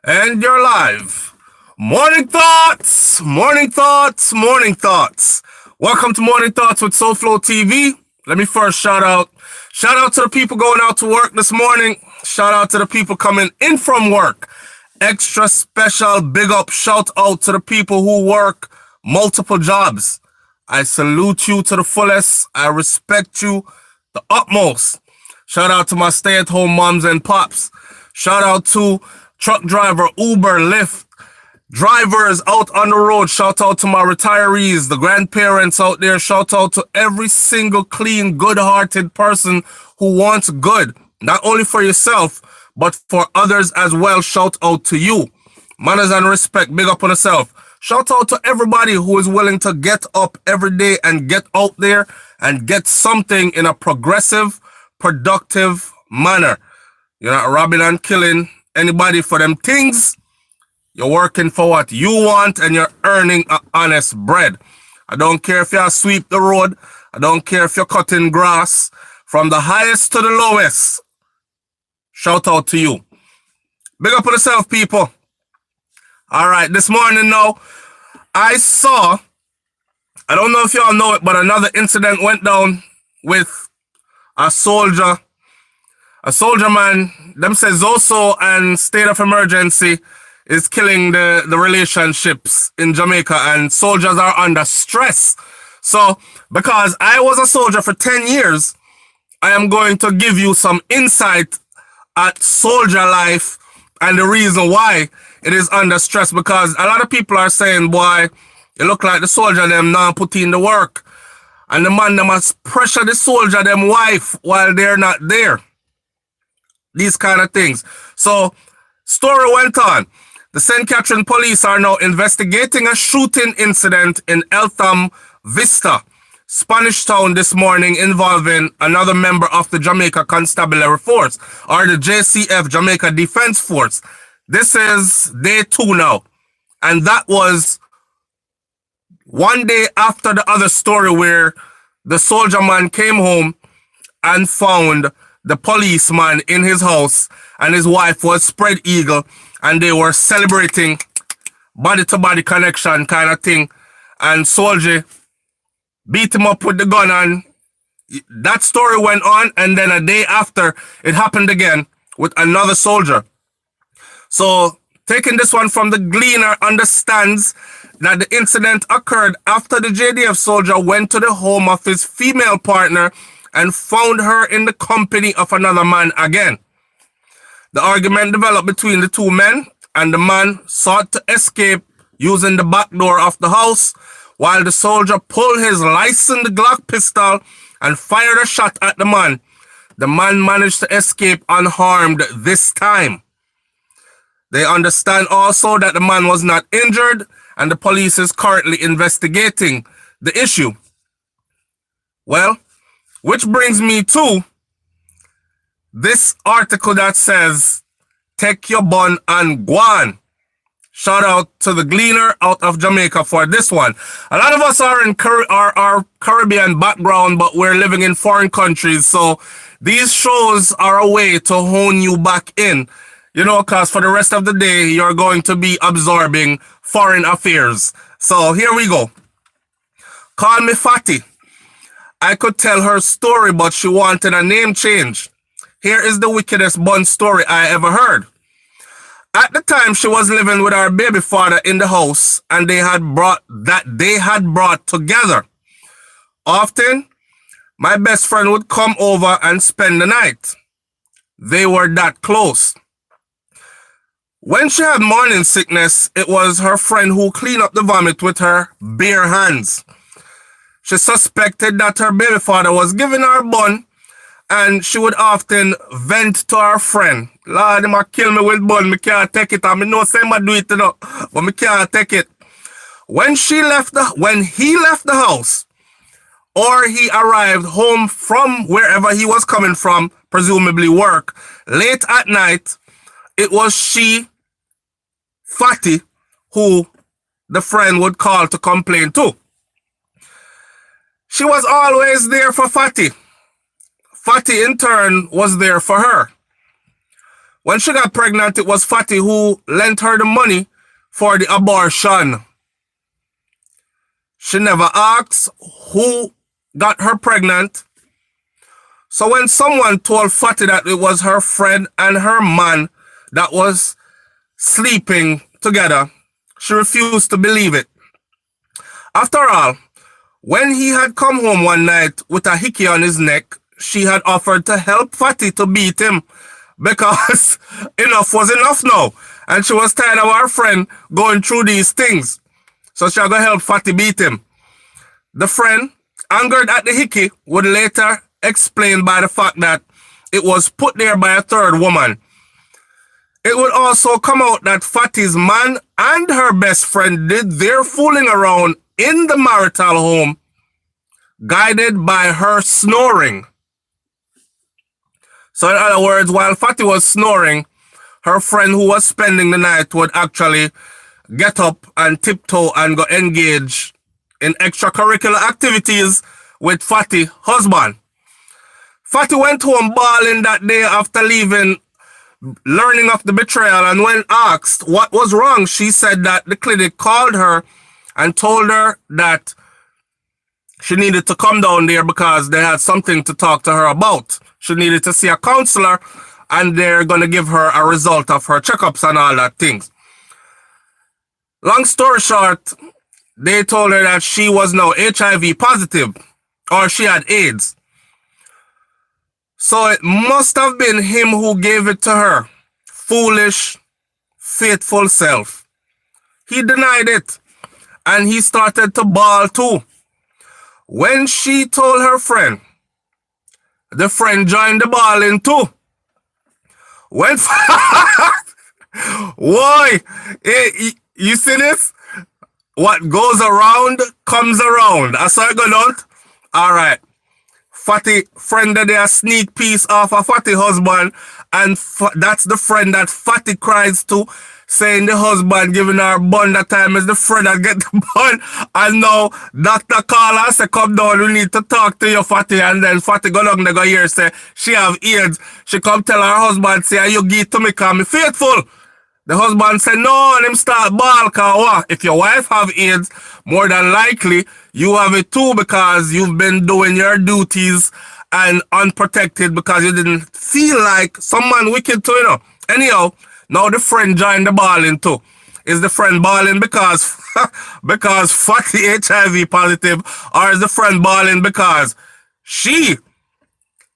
And you're live. Morning thoughts, morning thoughts, morning thoughts. Welcome to Morning Thoughts with SouFLoTV. Let me first shout out to the people going out to work this morning. Shout out to the people coming in from work. Extra special big up shout out to the people who work multiple jobs. I salute you to the fullest. I respect you the utmost. Shout out to my stay-at-home moms and pops. Shout out to truck driver, Uber, Lyft, drivers out on the road. Shout out to my retirees, the grandparents out there. Shout out to every single clean, good-hearted person who wants good, not only for yourself, but for others as well. Shout out to you. Manners and respect, big up on yourself. Shout out to everybody who is willing to get up every day and get out there and get something in a progressive, productive manner. You're not robbing and killing anybody for them things. You're working for what you want and you're earning honest bread. I don't care if you sweep the road. I don't care if you're cutting grass. From the highest to the lowest, shout out to you. Big up on yourself, people. All right, this morning now, I don't know if y'all know it, but another incident went down with a soldier man. Them say Zoso and state of emergency is killing the relationships in Jamaica, and soldiers are under stress. So, because I was a soldier for 10 years, I am going to give you some insight at soldier life and the reason why it is under stress. Because a lot of people are saying, boy, you look like the soldier them now put in the work. And the man them must pressure the soldier them wife while they're not there. These kind of things. So, story went on. The St. Catherine police are now investigating a shooting incident in Eltham Vista, Spanish Town this morning involving another member of the Jamaica Constabulary Force, or the JCF, Jamaica Defense Force. This is day 2 now. And that was one day after the other story where the soldier man came home and found the policeman in his house and his wife was spread eagle and they were celebrating body-to-body connection kind of thing. And soldier beat him up with the gun, and that story went on, and then a day after it happened again with another soldier. So taking this one from the Gleaner understands that the incident occurred after the JDF soldier went to the home of his female partner and found her in the company of another man again. The argument developed between the two men, and the man sought to escape using the back door of the house, while the soldier pulled his licensed Glock pistol and fired a shot at the man. The man managed to escape unharmed this time. They understand also that the man was not injured, and the police is currently investigating the issue. Well, which brings me to this article that says, take your bun and Gwaan. Shout out to the Gleaner out of Jamaica for this one. A lot of us are in our Caribbean background, but we're living in foreign countries. So these shows are a way to hone you back in. You know, because for the rest of the day, you're going to be absorbing foreign affairs. So here we go. Call me Fatty. I could tell her story, but she wanted a name change. Here is the wickedest bun story I ever heard. At the time, she was living with our baby father in the house, and they had brought together. Often, my best friend would come over and spend the night. They were that close. When she had morning sickness, it was her friend who cleaned up the vomit with her bare hands. She suspected that her baby father was giving her a bun, and she would often vent to her friend. Lord, he might kill me with bun, me can't take it. I mean, no, say I do it, but me can't take it. When he left the house, or he arrived home from wherever he was coming from, presumably work, late at night, it was she, Fatty, who the friend would call to complain to. She was always there for Fatty. Fatty, in turn, was there for her. When she got pregnant, it was Fatty who lent her the money for the abortion. She never asked who got her pregnant. So when someone told Fatty that it was her friend and her man that was sleeping together, she refused to believe it. After all, when he had come home one night with a hickey on his neck, she had offered to help Fatty to beat him because enough was enough now. And she was tired of her friend going through these things. So she had to help Fatty beat him. The friend, angered at the hickey, would later explain by the fact that it was put there by a third woman. It would also come out that Fatty's man and her best friend did their fooling around in the marital home, guided by her snoring. So in other words, while Fatty was snoring, her friend who was spending the night would actually get up and tiptoe and go engage in extracurricular activities with Fatty's husband. Fatty went home bawling that day after learning of the betrayal, and when asked what was wrong, she said that the clinic called her and told her that she needed to come down there because they had something to talk to her about. She needed to see a counselor, and they're going to give her a result of her checkups and all that things. Long story short, they told her that she was now HIV positive, or she had AIDS. So it must have been him who gave it to her. Foolish, faithful self. He denied it, and he started to bawl too. When she told her friend, the friend joined the bawling too. When why? You see this? What goes around comes around. I saw it go down. All right. Fatty friend that they a sneak piece off a Fatty husband, and that's the friend that Fatty cries to, saying the husband giving her bun that time is the friend that get the bun. And now doctor call her say, come down, we need to talk to you, Fatty. And then Fatty go down, they go here say she have AIDS. She come tell her husband, say, you give to me because me faithful. The husband said, no, and him start ball, cause what? If your wife have AIDS, more than likely, you have it too because you've been doing your duties and unprotected because you didn't feel like someone wicked to, you know. Anyhow, now the friend joined the balling too. Is the friend balling because, because Fatty HIV positive, or is the friend balling because she,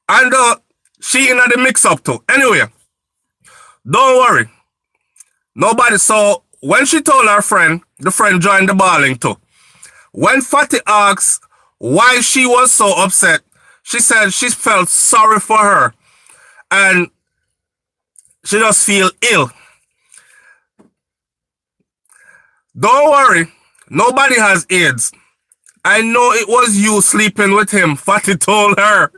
and she in the mix up too? Anyway, don't worry. Nobody saw. When she told her friend, the friend joined the bawling too. When Fatty asked why she was so upset, she said she felt sorry for her and she just feel ill. Don't worry, nobody has AIDS. I know it was you sleeping with him, Fatty told her.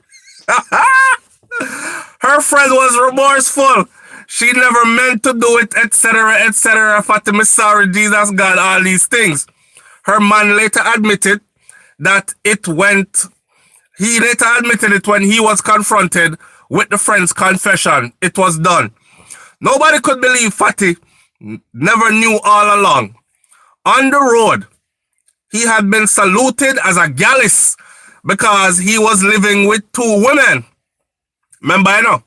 Her friend was remorseful. She never meant to do it, etc., etc. Fatty, sorry, Jesus, God, all these things. Her man later admitted that it went, he later admitted it when he was confronted with the friend's confession. It was done. Nobody could believe Fatty never knew all along. On the road, he had been saluted as a gallus because he was living with two women. Remember, you know?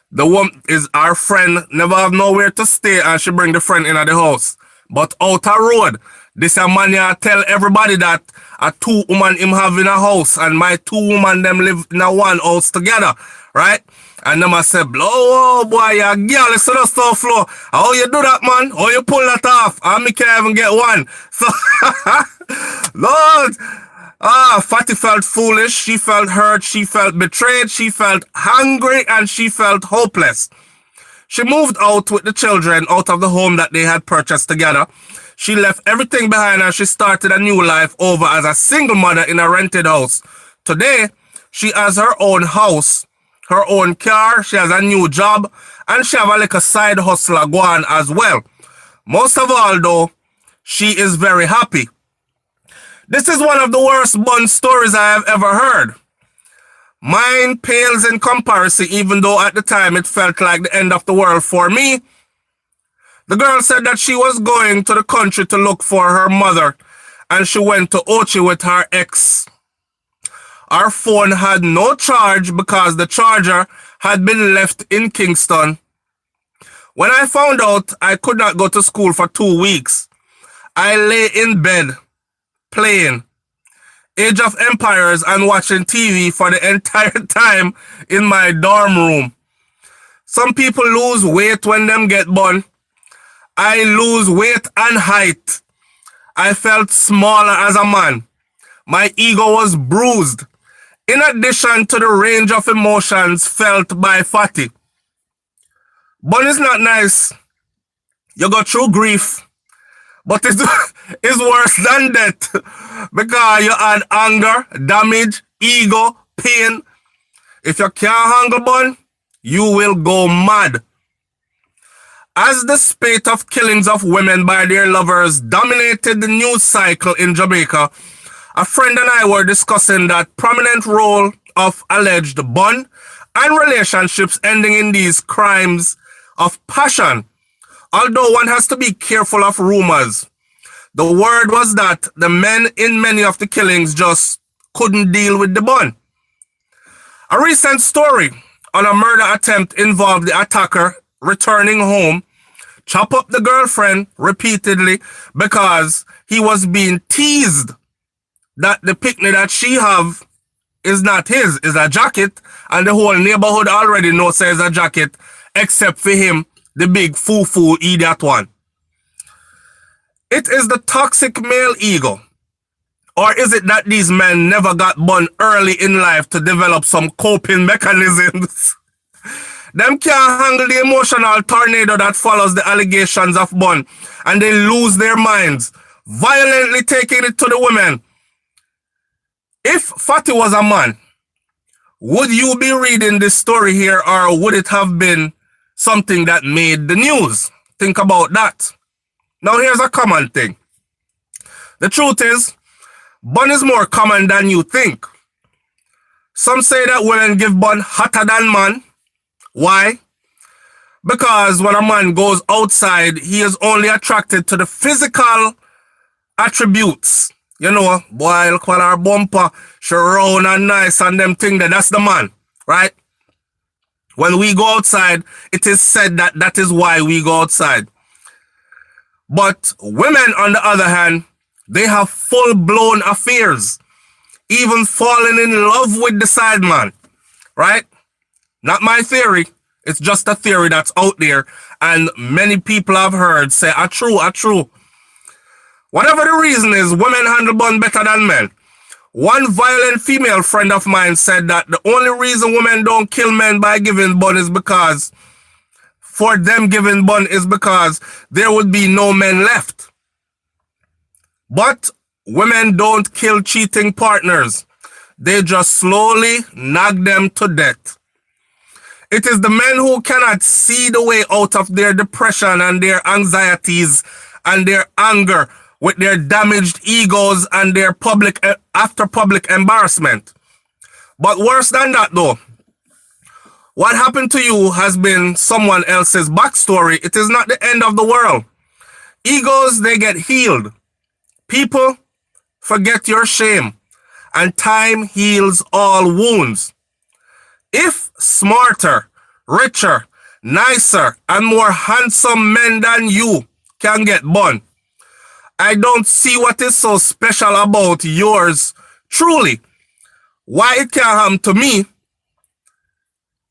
The woman is our friend, never have nowhere to stay, and she bring the friend in at the house. But out a road, this a man here tell everybody that a two woman him have in a house, and my two woman them live in a one house together, right? And them a say, oh boy, you a girl, it's not stuff flow. How you do that, man? How you pull that off? And me can't even get one. So, Lord, Fatty felt foolish, she felt hurt, she felt betrayed, she felt hungry, and she felt hopeless. She moved out with the children out of the home that they had purchased together. She left everything behind and she started a new life over as a single mother in a rented house. Today, she has her own house, her own car, she has a new job, and she have a like a side hustler Gwaan as well. Most of all though, she is very happy. This is one of the worst bun stories I have ever heard. Mine pales in comparison, even though at the time it felt like the end of the world for me. The girl said that she was going to the country to look for her mother, and she went to Ochi with her ex. Our phone had no charge because the charger had been left in Kingston. When I found out I could not go to school for 2 weeks, I lay in bed, playing Age of Empires and watching TV for the entire time in my dorm room. Some people lose weight when them get born. I lose weight and height. I felt smaller as a man. My ego was bruised, in addition to the range of emotions felt by Fatty. Bun is not nice. You go through grief, but it's worse than death because you had anger, damage, ego, pain. If you can't handle bun, you will go mad. As the spate of killings of women by their lovers dominated the news cycle in Jamaica, a friend and I were discussing that prominent role of alleged bun and relationships ending in these crimes of passion. Although one has to be careful of rumors, the word was that the men in many of the killings just couldn't deal with the bun. A recent story on a murder attempt involved the attacker returning home, chop up the girlfriend repeatedly because he was being teased that the picnic that she have is not his, is a jacket, and the whole neighborhood already knows it's a jacket, except for him, the big foo-foo idiot one. It is the toxic male ego. Or is it that these men never got born early in life to develop some coping mechanisms? Them can't handle the emotional tornado that follows the allegations of bun, and they lose their minds, violently taking it to the women. If Fatty was a man, would you be reading this story here, or would it have been something that made the news? Think about that. Now here's a common thing. The truth is, bun is more common than you think. Some say that women give bun hotter than man. Why? Because when a man goes outside, he is only attracted to the physical attributes. You know, boy, look at her bumper, she round and nice and them thing that that's the man, right? When we go outside, it is said that that is why we go outside. But women, on the other hand, they have full-blown affairs, even falling in love with the side man, right? Not my theory. It's just a theory that's out there, and many people have heard say, true. Whatever the reason is, women handle bun better than men. One violent female friend of mine said that the only reason women don't kill men by giving bun is because, for them giving bun is because there would be no men left. But women don't kill cheating partners. They just slowly nag them to death. It is the men who cannot see the way out of their depression and their anxieties and their anger with their damaged egos and their public embarrassment. But worse than that though, what happened to you has been someone else's backstory. It is not the end of the world. Egos, they get healed. People, forget your shame, and time heals all wounds. If smarter, richer, nicer, and more handsome men than you can get bun, I don't see what is so special about yours truly. Why it can't happen to me,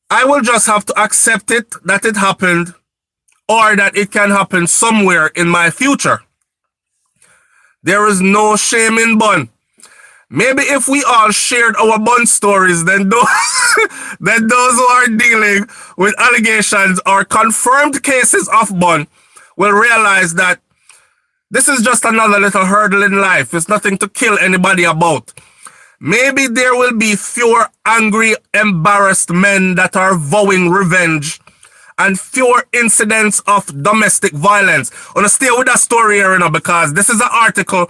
I will just have to accept it that it happened, or that it can happen somewhere in my future. There is no shame in bun. Maybe if we all shared our bun stories, then those who are dealing with allegations or confirmed cases of bun will realize that this is just another little hurdle in life. It's nothing to kill anybody about. Maybe there will be fewer angry, embarrassed men that are vowing revenge and fewer incidents of domestic violence. I want to stay with that story here, because this is an article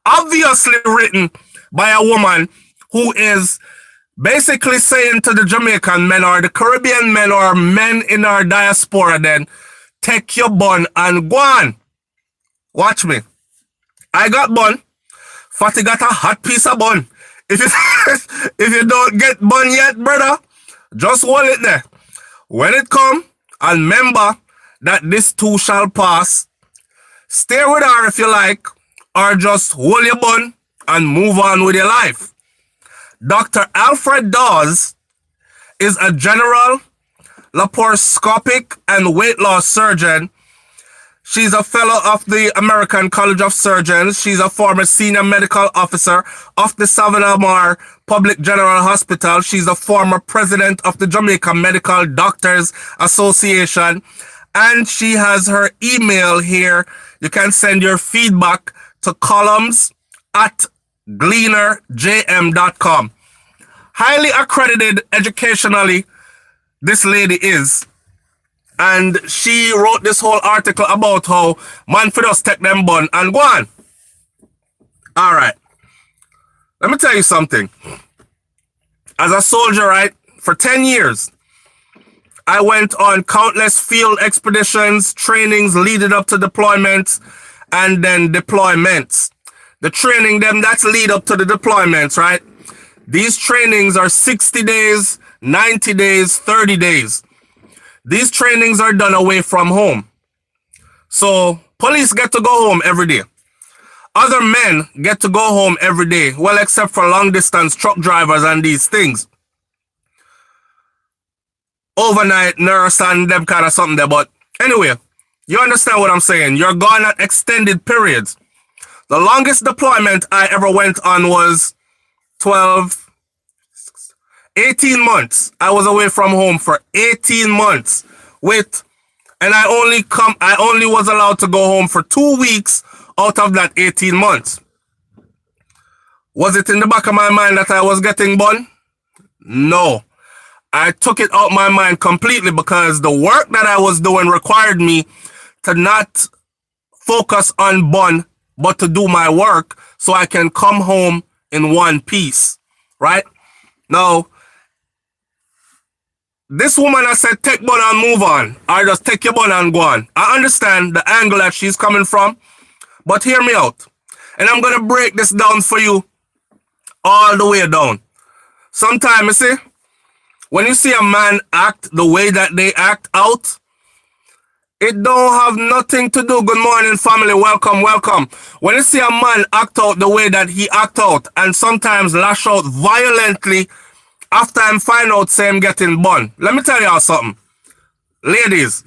obviously written by a woman who is basically saying to the Jamaican men or the Caribbean men or men in our diaspora then, take your bun and Gwaan. Watch me. I got bun. Fatty got a hot piece of bun. If you don't get bun yet, brother, just hold it there. When it come, and remember that this too shall pass. Stay with her if you like, or just hold your bun and move on with your life. Dr. Alfred Dawes is a general laparoscopic and weight loss surgeon. She's a fellow of the American College of Surgeons. She's a former senior medical officer of the Savannah Mar Public General Hospital. She's a former president of the Jamaica Medical Doctors Association. And she has her email here. You can send your feedback to columns@gleanerjm.com. Highly accredited educationally, this lady is. And she wrote this whole article about how man for us take them bun and go on. All right. Let me tell you something. As a soldier, right, for 10 years, I went on countless field expeditions, trainings leading up to deployments, and then deployments. The training, them, that's lead up to the deployments, right? These trainings are 60 days, 90 days, 30 days. These trainings are done away from home. So police get to go home every day. Other men get to go home every day. Well, except for long distance truck drivers and these things. Overnight nurse and them kind of something there. But anyway, you understand what I'm saying. You're gone at extended periods. The longest deployment I ever went on was 18 months. I was away from home for 18 months and I only was allowed to go home for 2 weeks out of that 18 months. Was it in the back of my mind that I was getting bun? No. I took it out my mind completely because the work that I was doing required me to not focus on bun, but to do my work so I can come home in one piece, right? Now, this woman has said, take bun and move on, or just take your bun and go on. I understand the angle that she's coming from, but hear me out. And I'm going to break this down for you all the way down. Sometimes, you see, when you see a man act the way that they act out, it don't have nothing to do. Good morning, family. Welcome, welcome. When you see a man act out the way that he act out and sometimes lash out violently after I'm find out say him getting bun. Let me tell y'all something. Ladies,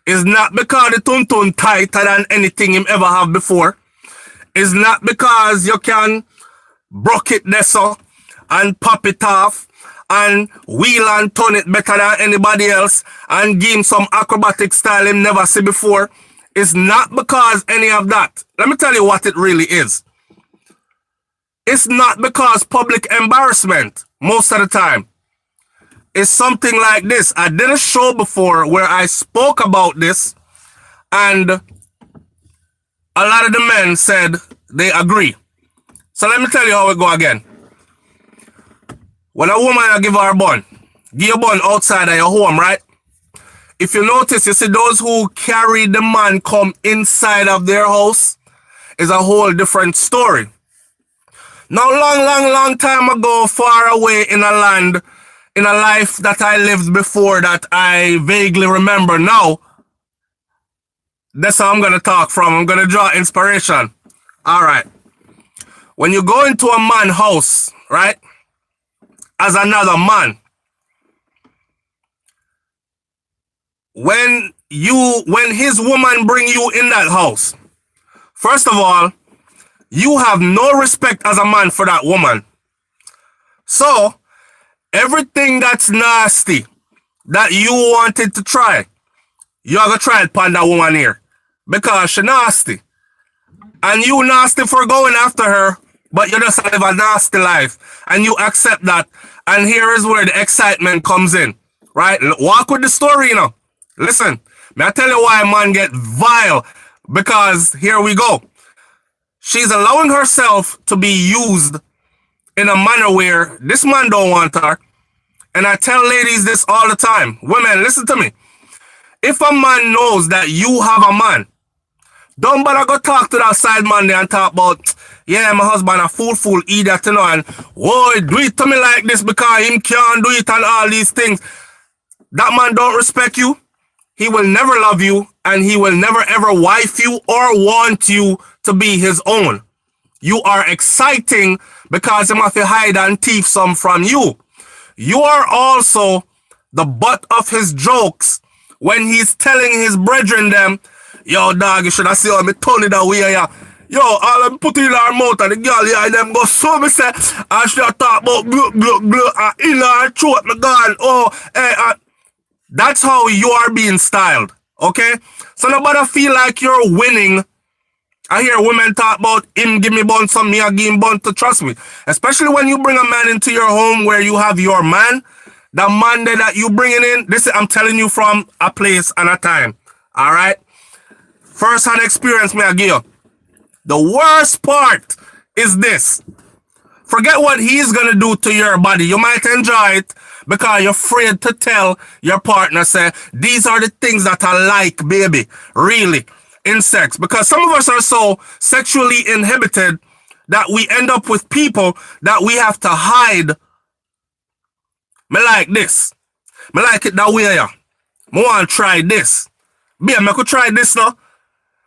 it's not because the tuntun tighter than anything him ever have before. It's not because you can broke it there so and pop it off and wheel and turn it better than anybody else and give him some acrobatic style him never see before. It's not because any of that. Let me tell you what it really is. It's not because public embarrassment most of the time. It's something like this. I did a show before where I spoke about this and a lot of the men said they agree. So let me tell you how it go again. When a woman give her a bun, give your bun outside of your home, right? If you notice, you see those who carry the man come inside of their house is a whole different story. Now, long time ago, far away in a land, in a life that I lived before that I vaguely remember now, that's how I'm going to talk from. I'm going to draw inspiration. All right. When you go into a man's house, right, as another man, when his woman bring you in that house, first of all, you have no respect as a man for that woman. So, everything that's nasty that you wanted to try, you have to try it upon that woman here. Because she nasty. And you nasty for going after her, but you just live a nasty life. And you accept that. And here is where the excitement comes in. Right? Walk with the story, you know. Listen, may I tell you why a man get vile? Because here we go. She's allowing herself to be used in a manner where this man don't want her. And I tell ladies this all the time. Women, listen to me. If a man knows that you have a man, don't bother go talk to that side man there and talk about, yeah, my husband a fool, idiot, you know, and, whoa, do it to me like this because him can't do it and all these things. That man don't respect you. He will never love you, and he will never ever wife you or want you to be his own. You are exciting because he must hide and thief some from you. You are also the butt of his jokes when he's telling his brethren them, yo, dog, you should have seen how me turn it that way, yeah. Yo, all them put in our mouth and the girl, yeah, them go so me say, I should have talk about in our throat, my God, oh, that's how you are being styled, okay? So nobody feel like you're winning. I hear women talk about him give me bun, some me I give him bun, to trust me. Especially when you bring a man into your home where you have your man, the man that you bringing in, this I'm telling you from a place and a time, all right? First-hand experience me I give you. The worst part is this. Forget what he's going to do to your body. You might enjoy it because you're afraid to tell your partner, say, these are the things that I like, baby, really, in sex. Because some of us are so sexually inhibited that we end up with people that we have to hide. Me like this. Me like it that way, yeah. Me want to try this. Babe, I could try this now.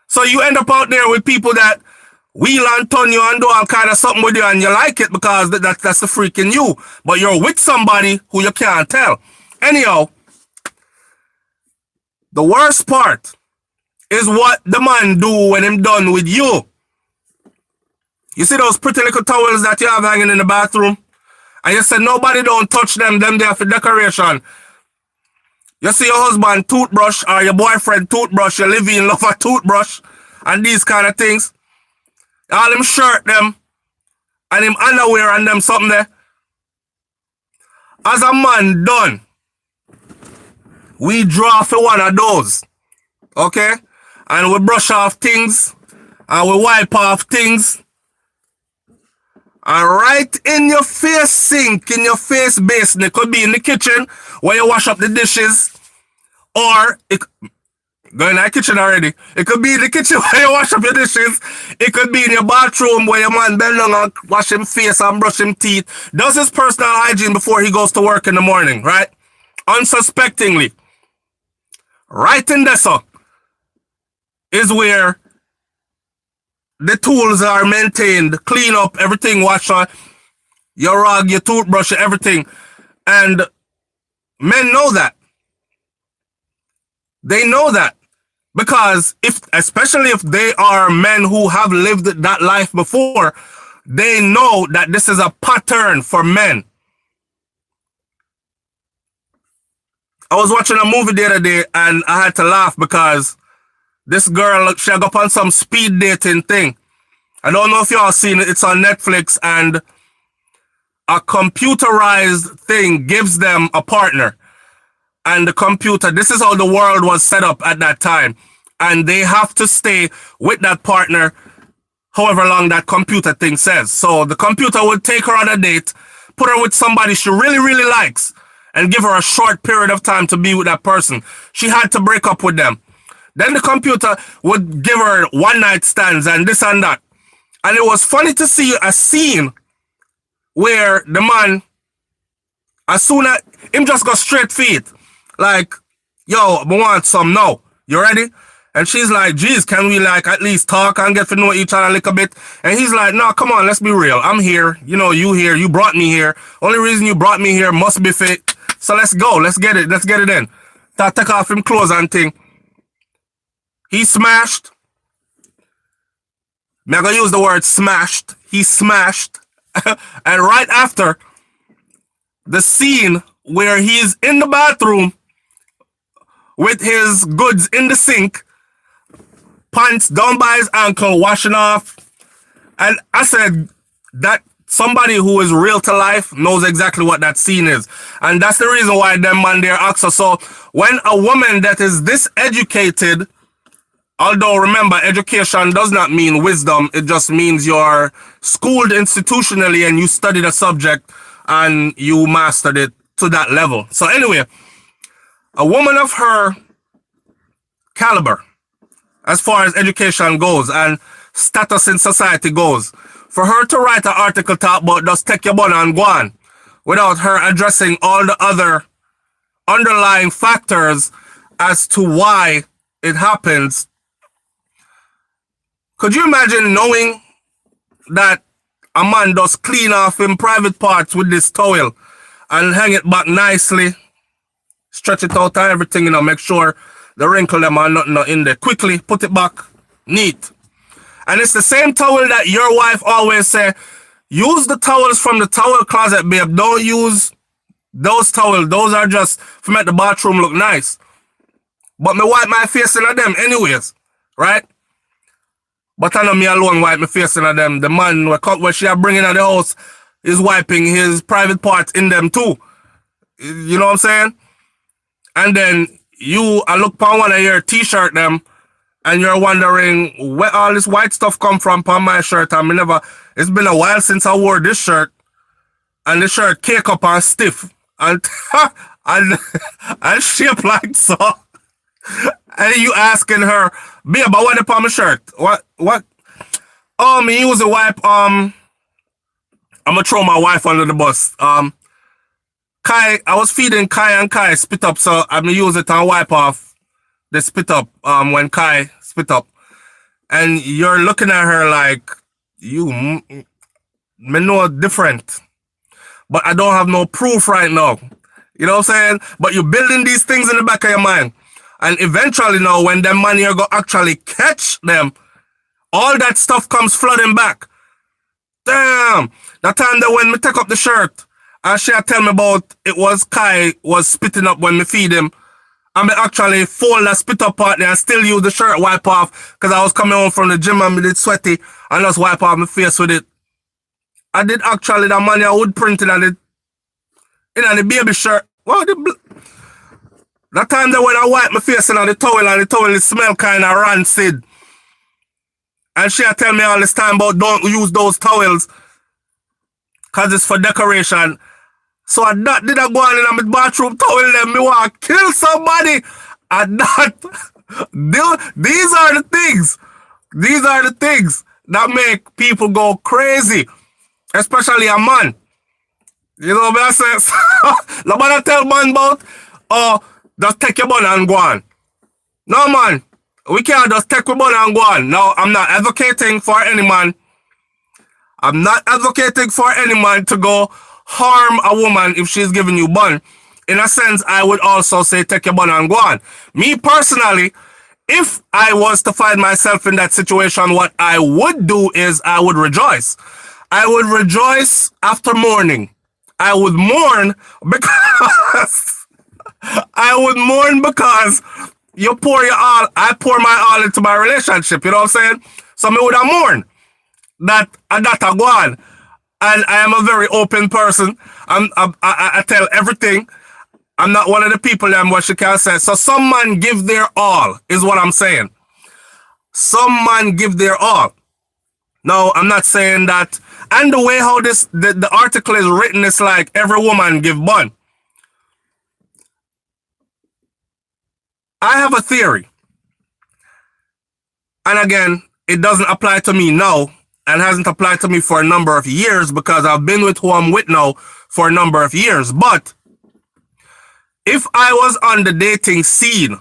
So you end up out there with people that wheel and turn you and do all kind of something with you and you like it because that's the freaking you. But you're with somebody who you can't tell. Anyhow, the worst part is what the man do when him done with you. You see those pretty little towels that you have hanging in the bathroom? And you said nobody don't touch them there for decoration. You see your husband toothbrush or your boyfriend toothbrush, you live in love a toothbrush and these kind of things. All them shirt them and him underwear and them something there. As a man done, we draw for one of those. Okay? And we brush off things and we wipe off things. And right in your face sink, in your face basin, it could be in the kitchen where you wash up the dishes, or it go in the kitchen already. It could be in the kitchen where you wash up your dishes. It could be in your bathroom where your man bend down and wash him face and brush him teeth. Does his personal hygiene before he goes to work in the morning, right? Unsuspectingly. Right in there, so, is where the tools are maintained, clean up, everything, wash on your rag, your toothbrush, everything. And men know that. They know that. Because especially if they are men who have lived that life before, they know that this is a pattern for men. I was watching a movie the other day and I had to laugh because this girl, she got up on some speed dating thing. I don't know if y'all seen it. It's on Netflix, and a computerized thing gives them a partner. And the computer, this is how the world was set up at that time. And they have to stay with that partner however long that computer thing says. So the computer would take her on a date, put her with somebody she really, really likes, and give her a short period of time to be with that person. She had to break up with them. Then the computer would give her one night stands and this and that. And it was funny to see a scene where the man, as soon as him just go straight feet, like, yo, I want some now. You ready? And she's like, geez, can we like at least talk and get to know each other a little bit? And he's like, no, come on, let's be real. I'm here. You know, you here. You brought me here. Only reason you brought me here must be fit. So let's go. Let's get it. Let's get it in. Take off him clothes and thing. He smashed. I'm going to use the word smashed. He smashed. And right after, the scene where he's in the bathroom with his goods in the sink, pants down by his ankle, washing off. And I said that somebody who is real to life knows exactly what that scene is. And that's the reason why them man there ask us. So when a woman that is this educated Although, remember, education does not mean wisdom. It just means you're schooled institutionally and you studied a subject and you mastered it to that level. So anyway, a woman of her caliber, as far as education goes and status in society goes, for her to write an article talk about just take your bun and Gwaan without her addressing all the other underlying factors as to why it happens. Could you imagine knowing that a man does clean off him private parts with this towel and hang it back nicely, stretch it out and everything, you know, make sure the wrinkle them are nothing in there. Quickly put it back, neat. And it's the same towel that your wife always say, use the towels from the towel closet, babe. Don't use those towels. Those are just to make the bathroom look nice. But me wipe my face in them anyways, right? But I know me alone wipe my face in them. The man where she are bringing at the house is wiping his private parts in them too. You know what I'm saying? And then you look upon one of your t-shirt them and you're wondering where all this white stuff come from on my shirt. I mean, it's been a while since I wore this shirt and the shirt cake up and stiff and and shaped like so. And you asking her, babe, but what upon my shirt? What? Me use a wipe. I'm gonna throw my wife under the bus. Kai, I was feeding Kai and Kai spit up, so I'm gonna use it and wipe off the spit up when Kai spit up. And you're looking at her like, me know different. But I don't have no proof right now. You know what I'm saying? But you're building these things in the back of your mind. And eventually now, when them money are going to actually catch them, all that stuff comes flooding back. Damn. That time that when me take up the shirt, and she tell me about it was Kai was spitting up when me feed him. And me actually fold that spit up part there and still use the shirt wipe off because I was coming home from the gym and me did sweaty and just wipe off my face with it. I did actually that money I would print it and it in the baby shirt. Well, that time that when I wipe my face and the towel it smell kind of rancid. And she tell me all this time about don't use those towels because it's for decoration. So I did I go on in my bathroom towel them me want to kill somebody. And that these are the things. These are the things that make people go crazy. Especially a man. You know what I'm saying? Nobody tell man about just take your bun and go on. No, man. We can't just take your bun and go on. Now, I'm not advocating for any man. I'm not advocating for any man to go harm a woman if she's giving you bun. In a sense, I would also say take your bun and go on. Me personally, if I was to find myself in that situation, what I would do is I would rejoice. I would rejoice after mourning. I would mourn because you pour your all, I pour my all into my relationship, you know what I'm saying? So me would have mourn that a Gwaan. And I am a very open person. I tell everything. I'm not one of the people that what she can say. So some man give their all, is what I'm saying. Some man give their all. No, I'm not saying that. And the way how the article is written is like every woman give bun. I have a theory. And again, it doesn't apply to me now and hasn't applied to me for a number of years because I've been with who I'm with now for a number of years. But if I was on the dating scene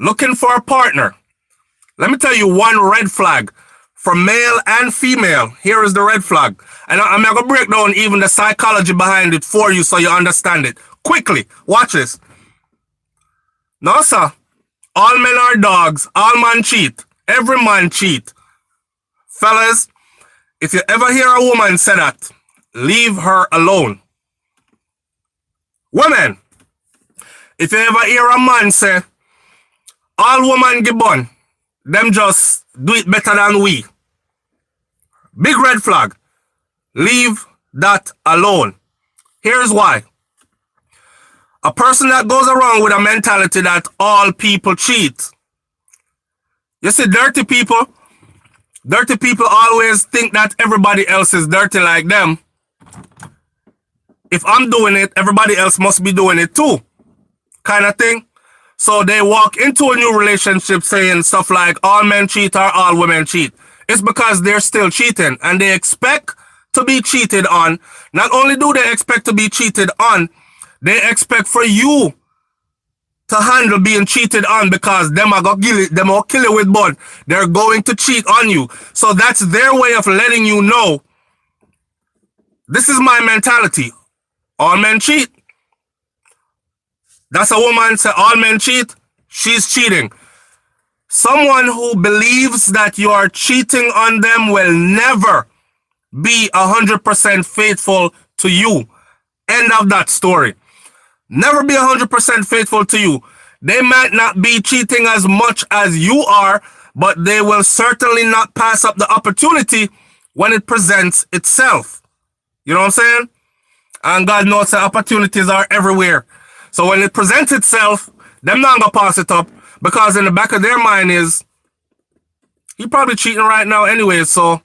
looking for a partner, let me tell you one red flag. For male and female, here is the red flag. And I'm going to break down even the psychology behind it for you so you understand it. Quickly, watch this. No, sir. All men are dogs. All men cheat. Every man cheat. Fellas, if you ever hear a woman say that, leave her alone. Women, if you ever hear a man say, all women give bun, them just do it better than we. Big red flag. Leave that alone. Here's why. A person that goes around with a mentality that all people cheat You see, dirty people always think that everybody else is dirty like them. If I'm doing it, everybody else must be doing it too, kind of thing. So they walk into a new relationship saying stuff like all men cheat or all women cheat. It's because they're still cheating and they expect to be cheated on. Not only do they expect to be cheated on, they expect for you to handle being cheated on because them are gonna kill you with bun. They're going to cheat on you. So that's their way of letting you know, this is my mentality. All men cheat. That's a woman say all men cheat. She's cheating. Someone who believes that you are cheating on them will never be 100% faithful to you. End of that story. Never be 100% faithful to you. They might not be cheating as much as you are, but they will certainly not pass up the opportunity when it presents itself. You know what I'm saying? And God knows that opportunities are everywhere. So when it presents itself, them not gonna pass it up because in the back of their mind is, he probably cheating right now anyway, so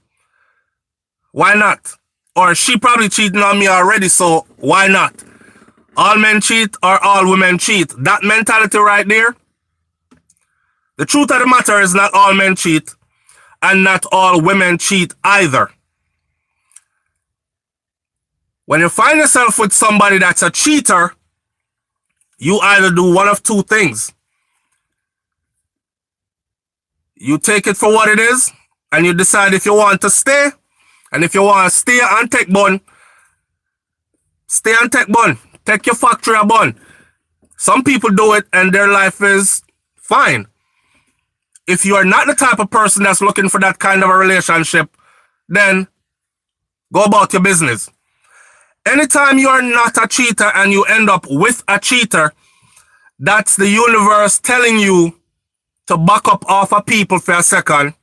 why not? Or she probably cheating on me already, so why not? All men cheat or all women cheat. That mentality right there, the truth of the matter is not all men cheat and not all women cheat either. When you find yourself with somebody that's a cheater, you either do one of two things. You take it for what it is, and you decide if you want to stay, and if you want to stay and take bun, stay and take bun. Take your factory a bun. Some people do it, and their life is fine. If you are not the type of person that's looking for that kind of a relationship, then go about your business. Anytime you are not a cheater and you end up with a cheater, that's the universe telling you to back up off of people for a second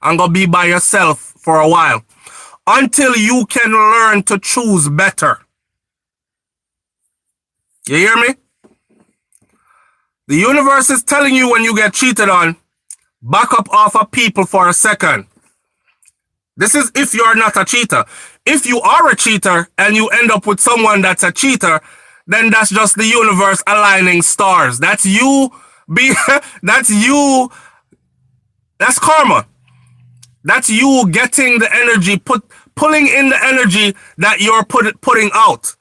and go be by yourself for a while until you can learn to choose better. You hear me? The universe is telling you when you get cheated on, back up off of people for a second. This is if you're not a cheater. If you are a cheater and you end up with someone that's a cheater, then that's just the universe aligning stars. That's you that's you. That's karma. That's you getting the energy, pulling in the energy that you're putting out.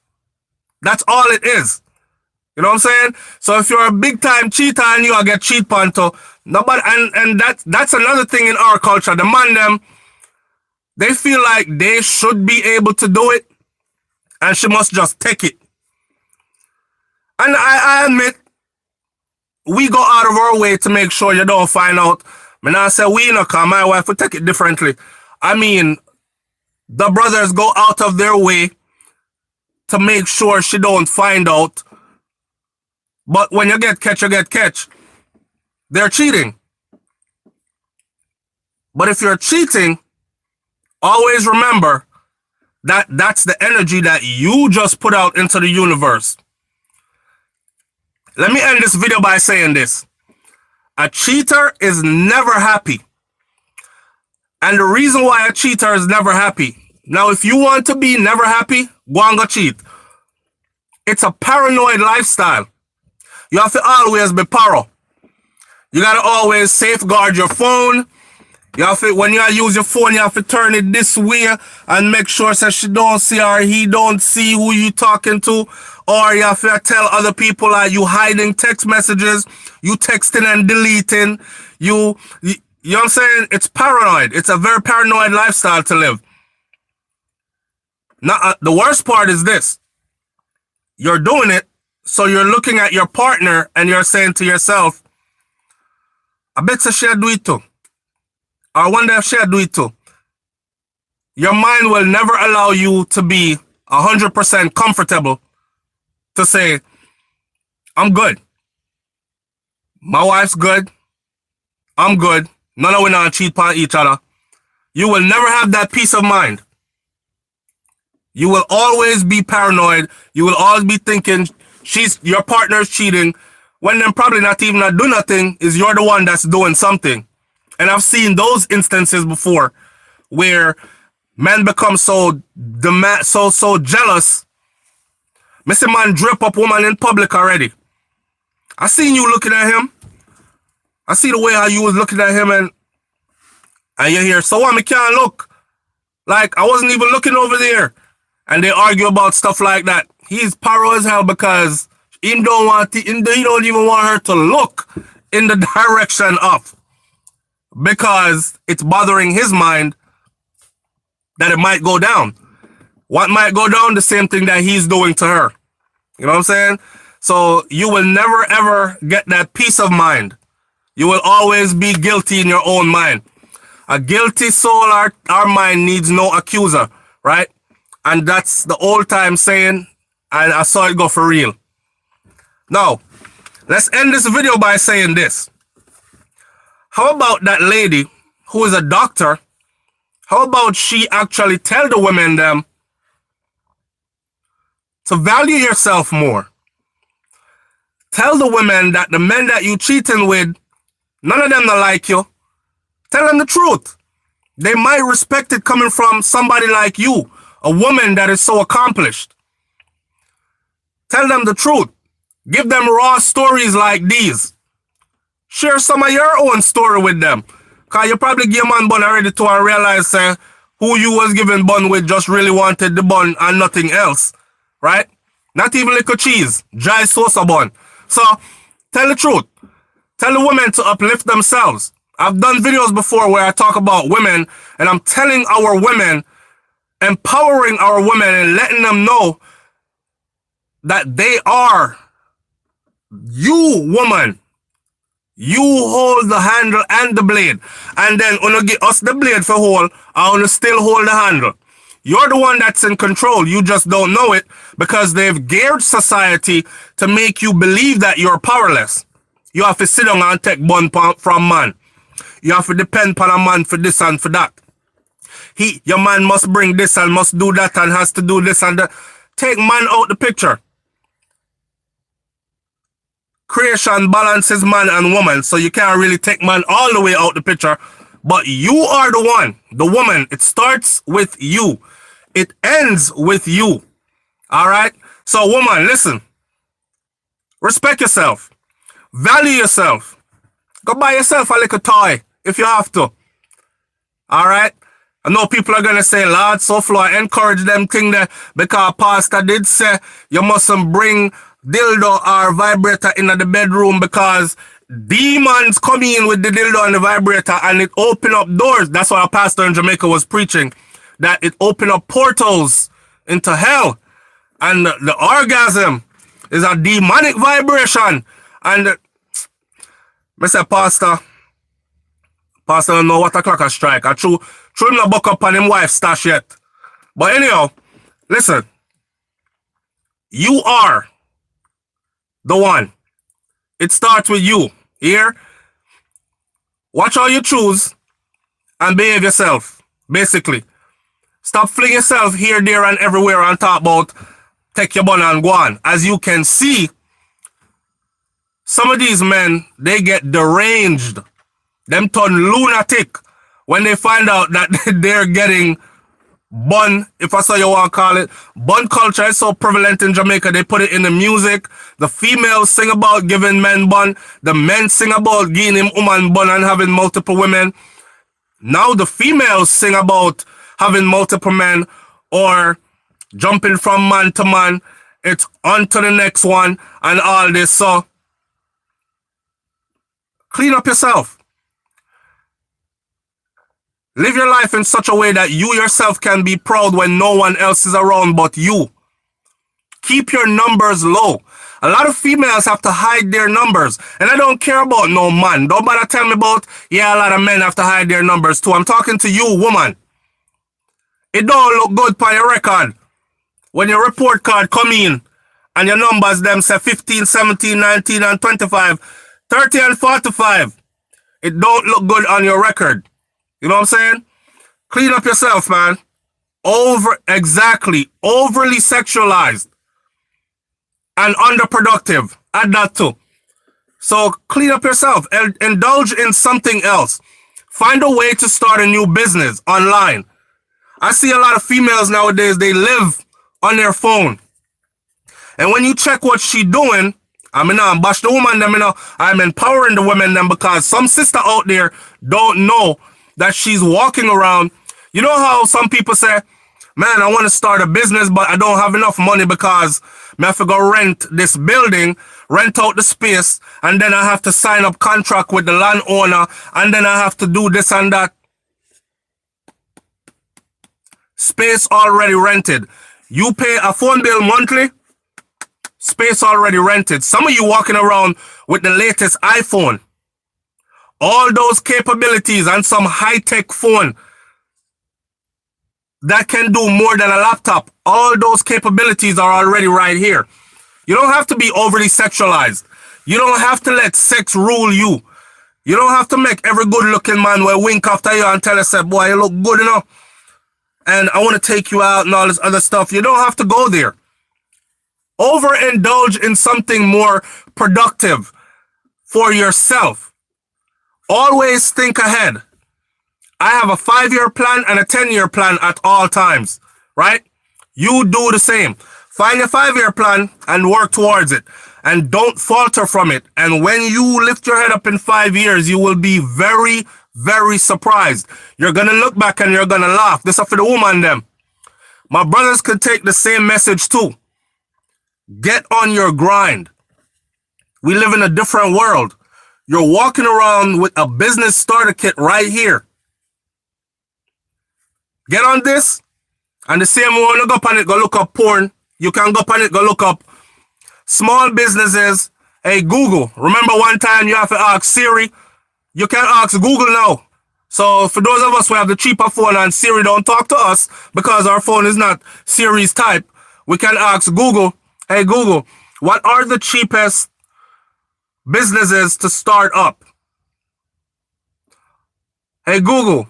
That's all it is. You know what I'm saying? So if you're a big time cheater and you get cheat panto, nobody, and that's another thing in our culture. The man them, they feel like they should be able to do it, and she must just take it. And I admit, we go out of our way to make sure you don't find out. I mean, I say we, no, cause my wife would take it differently. I mean, the brothers go out of their way to make sure she don't find out. But when you get catch, you get catch. They're cheating. But if you're cheating, always remember that that's the energy that you just put out into the universe. Let me end this video by saying this. A cheater is never happy. And the reason why a cheater is never happy. Now, if you want to be never happy, go and go cheat. It's a paranoid lifestyle. You have to always be paro. You got to always safeguard your phone. You have to, when you use your phone, you have to turn it this way and make sure that she don't see or he don't see who you talking to. Or you have to tell other people that you hiding text messages, you texting and deleting. You know what I'm saying? It's paranoid. It's a very paranoid lifestyle to live. Now, the worst part is this. You're doing it, so you're looking at your partner and you're saying to yourself, I bet she'll do it too. I wonder if she'll do it too. Your mind will never allow you to be 100% comfortable to say, I'm good. My wife's good. I'm good. None of we not cheat on each other. You will never have that peace of mind. You will always be paranoid. You will always be thinking your partner's cheating when them probably not even not do nothing, is you're the one that's doing something. And I've seen those instances before where men become so jealous. Mr. Man drip up woman in public already. I seen you looking at him. I see the way how you was looking at him, and you hear, so what, me can't look. Like, I wasn't even looking over there. And they argue about stuff like that. He's paro as hell because he don't even want her to look in the direction of, because it's bothering his mind that it might go down. What might go down? The same thing that he's doing to her. You know what I'm saying? So you will never ever get that peace of mind. You will always be guilty in your own mind. A guilty soul, our mind needs no accuser, right? And that's the old time saying, and I saw it go for real. Now, let's end this video by saying this. How about that lady who is a doctor? How about she actually tell the women them to value yourself more? Tell the women that the men that you cheating with, none of them don't like you. Tell them the truth. They might respect it coming from somebody like you, a woman that is so accomplished. Tell them the truth. Give them raw stories like these. Share some of your own story with them. Because you probably give man bun already to and realize who you was giving bun with just really wanted the bun and nothing else. Right? Not even little cheese. Dry sauce bun. So, tell the truth. Tell the women to uplift themselves. I've done videos before where I talk about women, and I'm telling our women, empowering our women and letting them know that they are, you woman, you hold the handle and the blade. And then when you give us the blade for hold, I want to still hold the handle. You're the one that's in control. You just don't know it because they've geared society to make you believe that you're powerless. You have to sit down and take bun from man. You have to depend on a man for this and for that. Your man must bring this and must do that and has to do this and that. Take man out the picture. Creation balances man and woman, so you can't really take man all the way out the picture. But you are the one, the woman. It starts with you. It ends with you. All right? So, woman, listen. Respect yourself. Value yourself. Go buy yourself a little toy if you have to. All right? I know people are going to say, Lord, SouFlo, I encourage them thing there because Pastor did say you mustn't bring dildo or vibrator in the bedroom because demons come in with the dildo and the vibrator and it open up doors. That's what a pastor in Jamaica was preaching, that it open up portals into hell. And the orgasm is a demonic vibration. And I said, Pastor don't know what o'clock I strike. I true him not buck up on him wife stash yet. But anyhow, listen. You are the one. It starts with you. Here. Watch how you choose and behave yourself. Basically. Stop flinging yourself here, there, and everywhere and talk about take your bun and Gwaan. As you can see, some of these men, they get deranged. Them turn lunatic when they find out that they're getting bun, if that's how you want to call it. Bun culture is so prevalent in Jamaica. They put it in the music. The females sing about giving men bun. The men sing about giving him woman bun and having multiple women. Now the females sing about having multiple men or jumping from man to man. It's on to the next one and all this. So clean up yourself. Live your life in such a way that you yourself can be proud when no one else is around but you. Keep your numbers low. A lot of females have to hide their numbers. And I don't care about no man. Don't bother tell me about, yeah, a lot of men have to hide their numbers too. I'm talking to you, woman. It don't look good for your record. When your report card come in and your numbers them say 15, 17, 19, and 25, 30 and 45. It don't look good on your record. You know what I'm saying? Clean up yourself, man. Overly sexualized and underproductive. Add that too. So clean up yourself and indulge in something else. Find a way to start a new business online. I see a lot of females nowadays, they live on their phone. And when you check what she doing, I mean, I'm bash the woman them, I'm empowering the women them, because some sister out there don't know that she's walking around. You know how some people say, man, I want to start a business, but I don't have enough money because I have to go rent this building, rent out the space, and then I have to sign up contract with the landowner, and then I have to do this and that. Space already rented. You pay a phone bill monthly, space already rented. Some of you walking around with the latest iPhone. All those capabilities and some high-tech phone that can do more than a laptop. All those capabilities are already right here. You don't have to be overly sexualized. You don't have to let sex rule you. You don't have to make every good-looking man will wink after you and tell us, boy, you look good enough, and I want to take you out and all this other stuff. You don't have to go there. Overindulge in something more productive for yourself. Always think ahead. I have a 5-year plan and a 10-year plan at all times, right? You do the same. Find your 5-year plan and work towards it. And don't falter from it. And when you lift your head up in 5 years, you will be very, very surprised. You're going to look back and you're going to laugh. This is for the woman them. My brothers could take the same message too. Get on your grind. We live in a different world. You're walking around with a business starter kit right here. Get on this, and the same one, go up on it, go look up porn. You can go up on it, go look up small businesses. Hey, Google. Remember one time you have to ask Siri? You can ask Google now. So for those of us who have the cheaper phone and Siri don't talk to us because our phone is not Siri's type, we can ask Google, hey, Google, what are the cheapest businesses to start up? Hey, Google,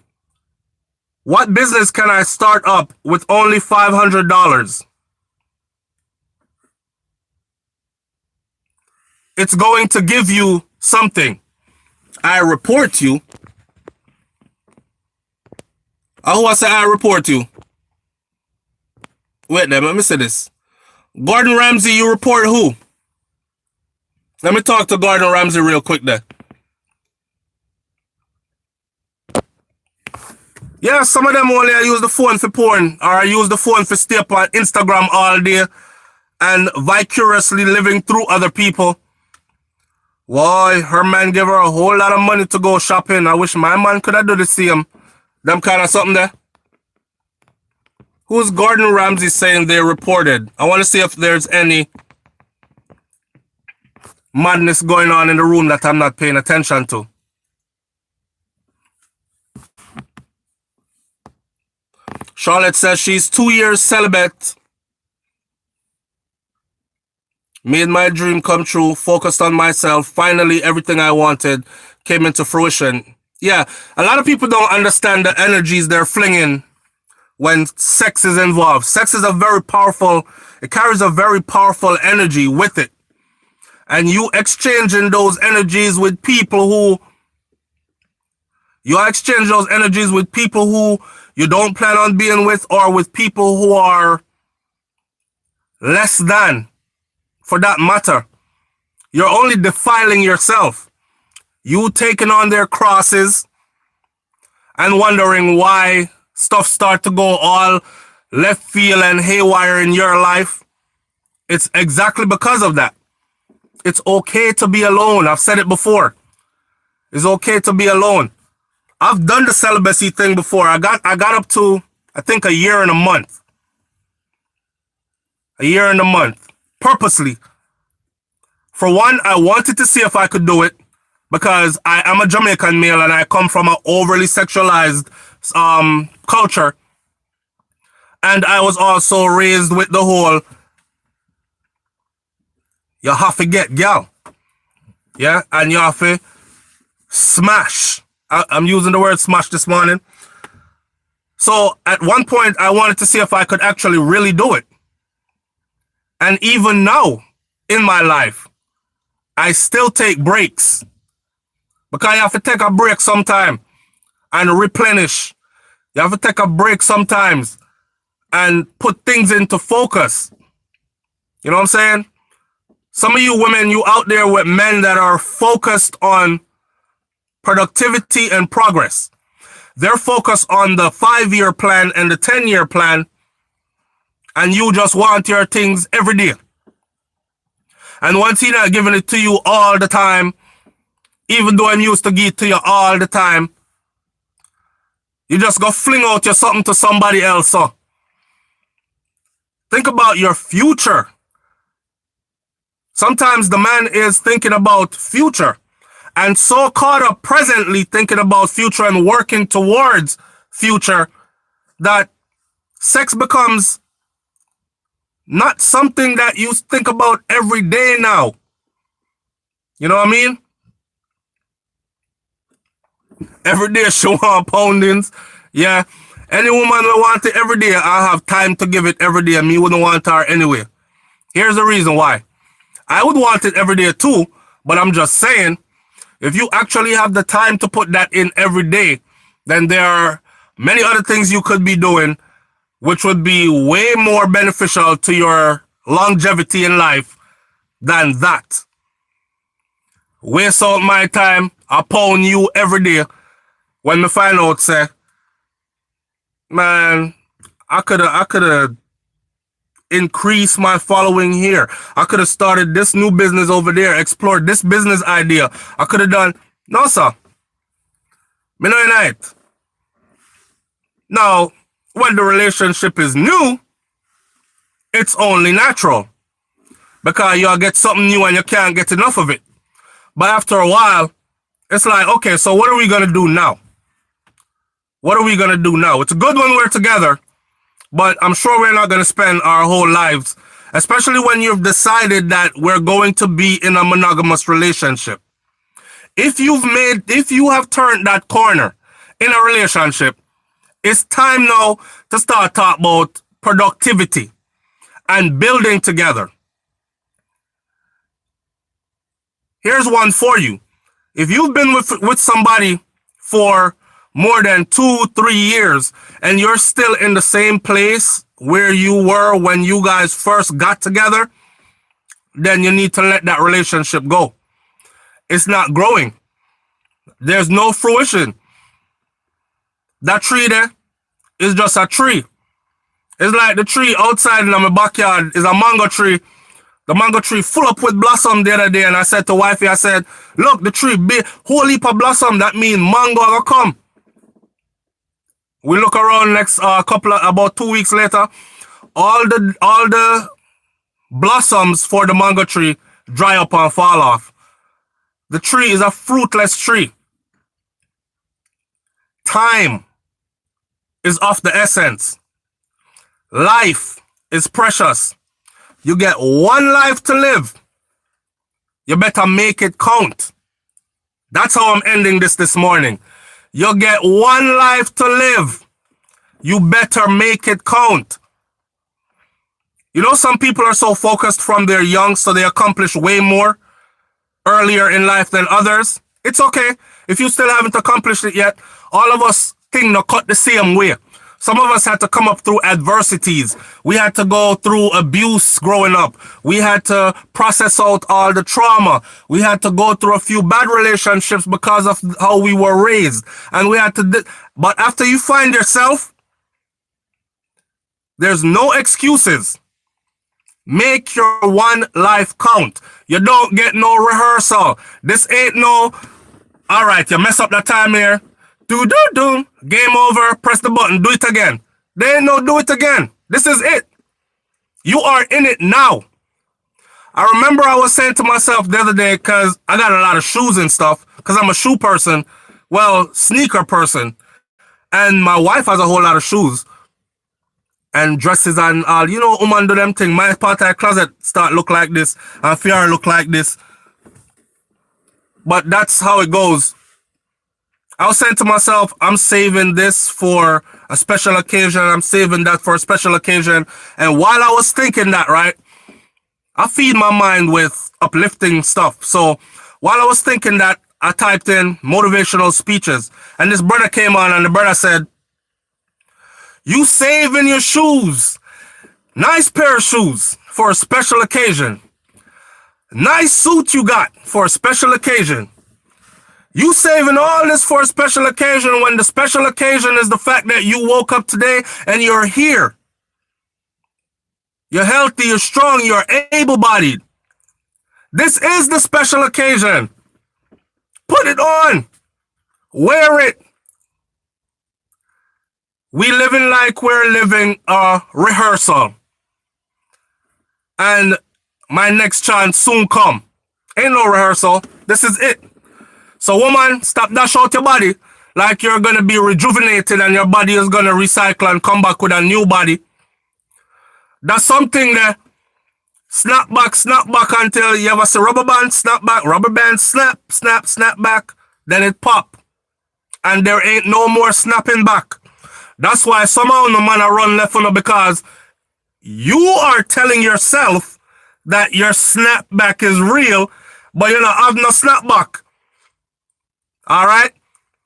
what business can I start up with only $500? It's going to give you something. I report you. Who I say I report you? Wait there, let me say this. Gordon Ramsay, you report who? Let me talk to Gordon Ramsay real quick there. Yeah, some of them only use the phone for porn, or use the phone for stay up on Instagram all day and vicariously living through other people. Why, her man gave her a whole lot of money to go shopping. I wish my man could have do the same. Them kind of something there. Who's Gordon Ramsay saying they reported? I want to see if there's any madness going on in the room that I'm not paying attention to. Charlotte says she's 2 years celibate. Made my dream come true. Focused on myself. Finally, everything I wanted came into fruition. Yeah, a lot of people don't understand the energies they're flinging when sex is involved. Sex is a very powerful, it carries a very powerful energy with it. And you exchanging those energies with people who, you exchange those energies with people who you don't plan on being with, or with people who are less than, for that matter. You're only defiling yourself. You taking on their crosses and wondering why stuff start to go all left field and haywire in your life. It's exactly because of that. It's okay to be alone. I've said it before. It's okay to be alone. I've done the celibacy thing before. I got up to, I think, a year and a month. A year and a month. Purposely. For one, I wanted to see if I could do it, because I am a Jamaican male and I come from an overly sexualized culture. And I was also raised with the whole, you have to get girl. Yeah, and you have to smash. I'm using the word smash this morning. So at one point, I wanted to see if I could actually really do it. And even now, in my life, I still take breaks. Because I have to take a break sometime. and replenish. You have to take a break sometimes and put things into focus. You know what I'm saying? Some of you women, you out there with men that are focused on productivity and progress. They're focused on the 5-year plan and the 10-year plan, and you just want your things every day. And once he's not giving it to you all the time, even though I'm used to give it to you all the time, you just go fling out your something to somebody else. So think about your future. Sometimes the man is thinking about future and so caught up presently thinking about future and working towards future that sex becomes not something that you think about every day now. You know what I mean? Every day she want poundings. Yeah. Any woman will want it every day. I have time to give it every day, and me wouldn't want her anyway. Here's the reason why. I would want it every day too, but I'm just saying, if you actually have the time to put that in every day, then there are many other things you could be doing which would be way more beneficial to your longevity in life than that. Waste out my time, I pound you every day when me find out, say, man, I could have increased my following here. I could have started this new business over there, explored this business idea. I could have done, no sir. Me know it. Now, when the relationship is new, it's only natural because you'll get something new and you can't get enough of it. But after a while, it's like, okay, so what are we going to do now? What are we going to do now? It's good when we're together, but I'm sure we're not going to spend our whole lives, especially when you've decided that we're going to be in a monogamous relationship. If you have turned that corner in a relationship, it's time now to start talking about productivity and building together. Here's one for you. If you've been with somebody for more than 2-3 years and you're still in the same place where you were when you guys first got together, then you need to let that relationship go. It's not growing. There's no fruition. That tree there is just a tree. It's like the tree outside in my backyard is a mango tree. The mango tree full up with blossom the other day, and I said to wifey, I said, look, the tree big, whole heap of blossom. That means mango will come. We look around next about 2 weeks later, all the blossoms for the mango tree dry up and fall off. The tree is a fruitless tree. Time is of the essence. Life is precious. You get one life to live. You better make it count. That's how I'm ending this morning. You get one life to live. You better make it count. You know, some people are so focused from their young, so they accomplish way more earlier in life than others. It's okay. If you still haven't accomplished it yet, all of us think not cut the same way. Some of us had to come up through adversities. We had to go through abuse growing up. We had to process out all the trauma. We had to go through a few bad relationships because of how we were raised. And we had to, but after you find yourself, there's no excuses. Make your one life count. You don't get no rehearsal. This ain't no, all right, you mess up that time here. Do, game over, press the button, do it again. They ain't no do it again. This is it. You are in it now. I remember I was saying to myself the other day, because I got a lot of shoes and stuff, because I'm a shoe person, well, sneaker person, and my wife has a whole lot of shoes and dresses and all. You know, woman do them thing. My part of the closet start look like this, and Fiora look like this. But that's how it goes. I was saying to myself, I'm saving this for a special occasion. I'm saving that for a special occasion. And while I was thinking that, right, I feed my mind with uplifting stuff. So while I was thinking that, I typed in motivational speeches, and this brother came on, and the brother said, "You saving your shoes, nice pair of shoes for a special occasion. Nice suit you got for a special occasion. You saving all this for a special occasion when the special occasion is the fact that you woke up today and you're here. You're healthy, you're strong, you're able-bodied. This is the special occasion. Put it on. Wear it. We living like we're living a rehearsal. And my next chance soon come. Ain't no rehearsal. This is it. So woman, stop dash out your body like you're going to be rejuvenated and your body is going to recycle and come back with a new body. That's something that snap back until you ever see rubber band, snap back, rubber band, snap back, then it pop. And there ain't no more snapping back. That's why somehow no man a run left on you because you are telling yourself that your snapback is real, but you don't have no snapback. Alright?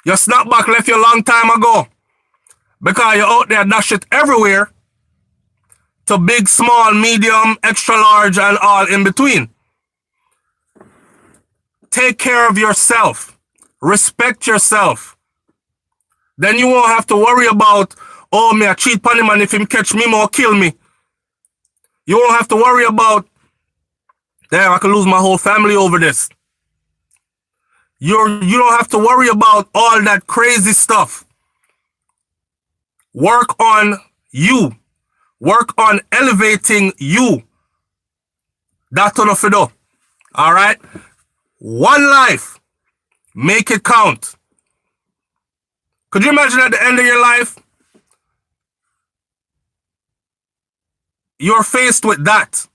Your snapback left you a long time ago. Because you're out there dash it everywhere. To big, small, medium, extra large, and all in between. Take care of yourself. Respect yourself. Then you won't have to worry about, oh, me a cheat on him and if him catch me, more kill me. You won't have to worry about, damn, I could lose my whole family over this. You don't have to worry about all that crazy stuff. Work on you. Work on elevating you. That's enough to do. All right? One life. Make it count. Could you imagine at the end of your life, you're faced with that?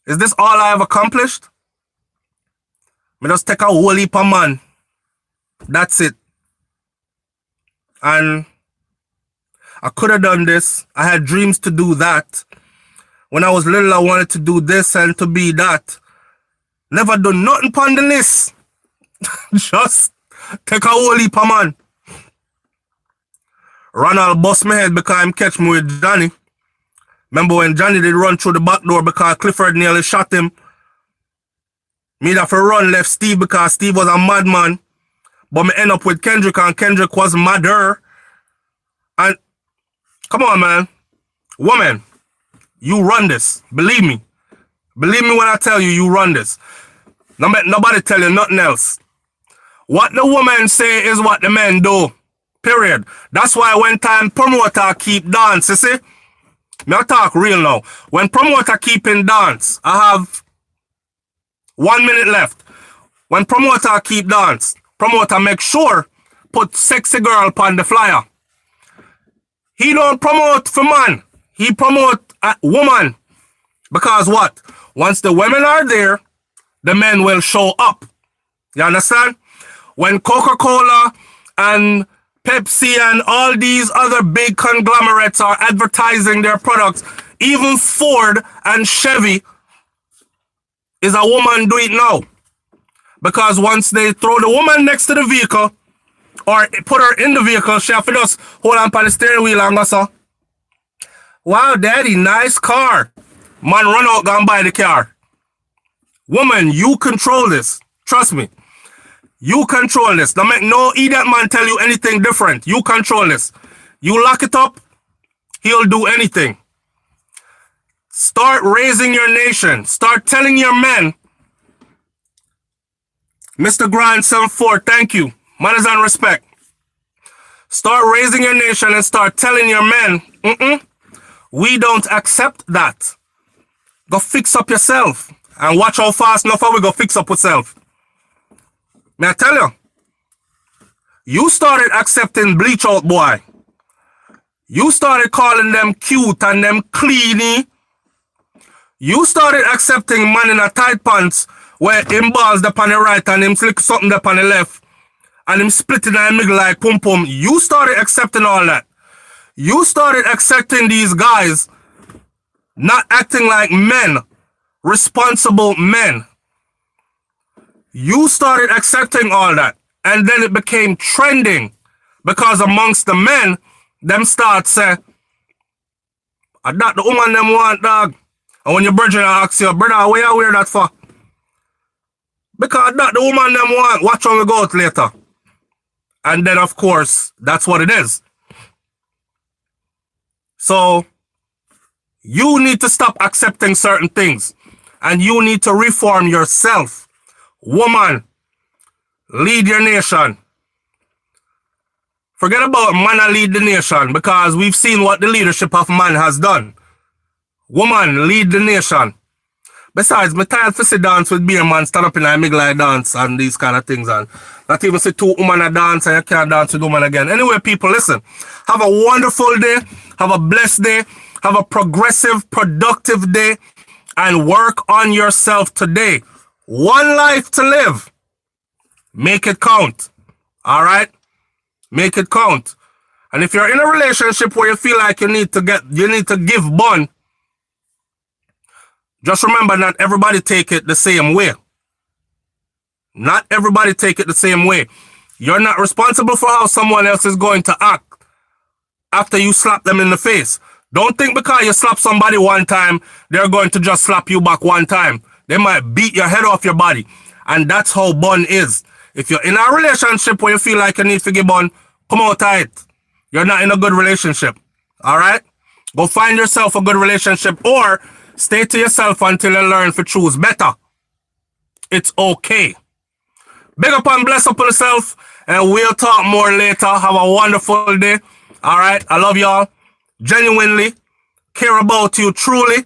Is this all I have accomplished? Me just take a whole heap of man. That's it. And I could have done this. I had dreams to do that. When I was little, I wanted to do this and to be that. Never done nothing on the list. Just take a whole heap of man. Ronald bust my head because him catch me with Johnny. Remember when Johnny did run through the back door because Clifford nearly shot him? Me that for run left Steve because Steve was a madman. But me end up with Kendrick and Kendrick was madder. And come on, man. Woman, you run this. Believe me. Believe me when I tell you, you run this. Nobody tell you nothing else. What the women say is what the men do. Period. That's why when time promoter keep dance, you see? Me I talk real now. When promoter keep in dance, I have 1 minute left. When promoter keep dance, promoter make sure put sexy girl on the flyer. He don't promote for man. He promote a woman. Because what? Once the women are there, the men will show up. You understand? When Coca-Cola and Pepsi and all these other big conglomerates are advertising their products, even Ford and Chevy, is a woman do it now. Because once they throw the woman next to the vehicle, or put her in the vehicle, she have to just hold on by the steering wheel and go so, wow, daddy, nice car. Man run out and buy the car. Woman, you control this. Trust me. You control this. Don't make no idiot man tell you anything different. You control this. You lock it up, he'll do anything. Start raising your nation. Start telling your men. Mr. Gwaan 74, thank you. Manners and respect. Start raising your nation and start telling your men, we don't accept that. Go fix up yourself. And watch how fast enough we go fix up yourself. May I tell you? You started accepting bleach out, boy. You started calling them cute and them cleany. You started accepting man in a tight pants where him balls up on the right and him slick something up on the left and him splitting in the middle like pum pum. You started accepting all that. You started accepting these guys not acting like men, responsible men. You started accepting all that. And then it became trending. Because amongst the men, them start say, I that the woman them want, dog. And when your brother asks you, brother, where you wear that for? Because that the woman them want, watch when we go out later. And then, of course, that's what it is. So, you need to stop accepting certain things. And you need to reform yourself. Woman, lead your nation. Forget about man lead the nation, because we've seen what the leadership of man has done. Woman, lead the nation. Besides, me tired to sit dance with beer man, stand up in a middle dance and these kind of things. And not even see two women a dance and you can't dance with woman again. Anyway, people, listen. Have a wonderful day. Have a blessed day. Have a progressive, productive day. And work on yourself today. One life to live. Make it count. All right? Make it count. And if you're in a relationship where you feel like you need to give bun, just remember, not everybody take it the same way. Not everybody take it the same way. You're not responsible for how someone else is going to act after you slap them in the face. Don't think because you slap somebody one time, they're going to just slap you back one time. They might beat your head off your body. And that's how bun is. If you're in a relationship where you feel like you need to give bun, come out of it. You're not in a good relationship. All right? Go find yourself a good relationship, or stay to yourself until you learn to choose better. It's okay. Big up and bless up on yourself, and we'll talk more later. Have a wonderful day. All right? I love y'all. Genuinely care about you truly,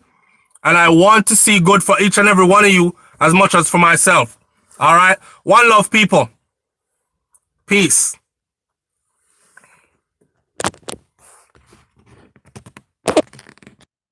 and I want to see good for each and every one of you as much as for myself. All right? One love, people. Peace.